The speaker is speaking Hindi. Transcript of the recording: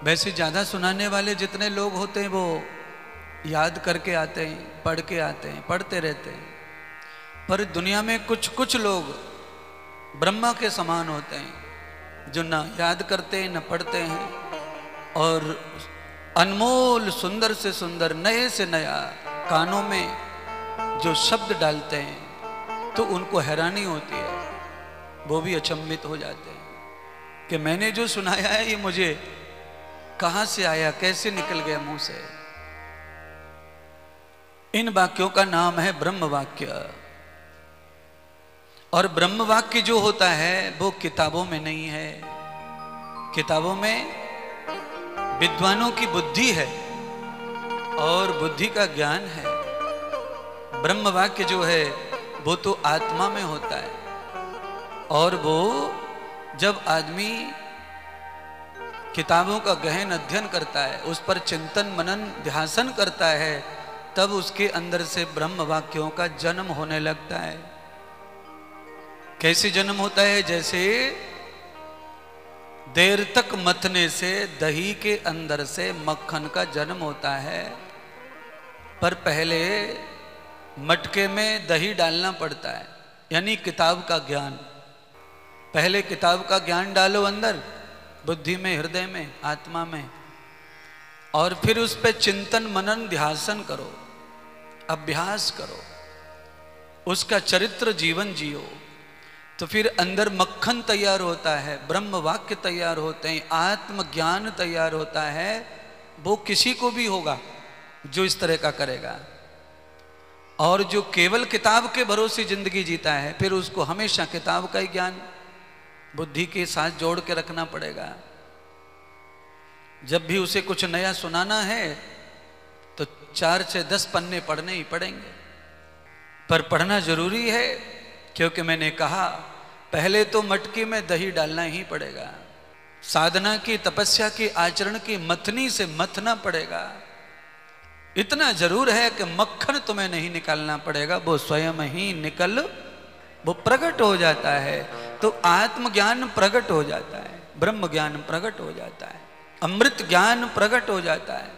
वैसे ज़्यादा सुनाने वाले जितने लोग होते हैं वो याद करके आते हैं, पढ़ के आते हैं, पढ़ते रहते हैं। पर दुनिया में कुछ कुछ लोग ब्रह्मा के समान होते हैं, जो ना याद करते हैं, न पढ़ते हैं, और अनमोल सुंदर से सुंदर, नए से नया कानों में जो शब्द डालते हैं तो उनको हैरानी होती है। वो भी अचंभित हो जाते हैं कि मैंने जो सुनाया है ये मुझे कहां से आया, कैसे निकल गया मुंह से। इन वाक्यों का नाम है ब्रह्म वाक्य। और ब्रह्म वाक्य जो होता है वो किताबों में नहीं है। किताबों में विद्वानों की बुद्धि है और बुद्धि का ज्ञान है। ब्रह्म वाक्य जो है वो तो आत्मा में होता है, और वो जब आदमी किताबों का गहन अध्ययन करता है, उस पर चिंतन मनन ध्यासन करता है, तब उसके अंदर से ब्रह्म वाक्यों का जन्म होने लगता है। कैसे जन्म होता है? जैसे देर तक मथने से दही के अंदर से मक्खन का जन्म होता है, पर पहले मटके में दही डालना पड़ता है, यानी किताब का ज्ञान। पहले किताब का ज्ञान डालो अंदर, बुद्धि में, हृदय में, आत्मा में, और फिर उस पर चिंतन मनन ध्यासन करो, अभ्यास करो, उसका चरित्र जीवन जियो, तो फिर अंदर मक्खन तैयार होता है, ब्रह्म वाक्य तैयार होते हैं, आत्मज्ञान तैयार होता है। वो किसी को भी होगा जो इस तरह का करेगा। और जो केवल किताब के भरोसे जिंदगी जीता है, फिर उसको हमेशा किताब का ही ज्ञान बुद्धि के साथ जोड़ के रखना पड़ेगा। जब भी उसे कुछ नया सुनाना है तो 4 से 10 पन्ने पढ़ने ही पड़ेंगे। पर पढ़ना जरूरी है, क्योंकि मैंने कहा पहले तो मटकी में दही डालना ही पड़ेगा। साधना की, तपस्या की, आचरण की मथनी से मथना पड़ेगा। इतना जरूर है कि मक्खन तुम्हें नहीं निकालना पड़ेगा, वो स्वयं ही निकल, वो प्रकट हो जाता है। तो आत्मज्ञान प्रकट हो जाता है, ब्रह्म ज्ञान प्रकट हो जाता है, अमृत ज्ञान प्रकट हो जाता है।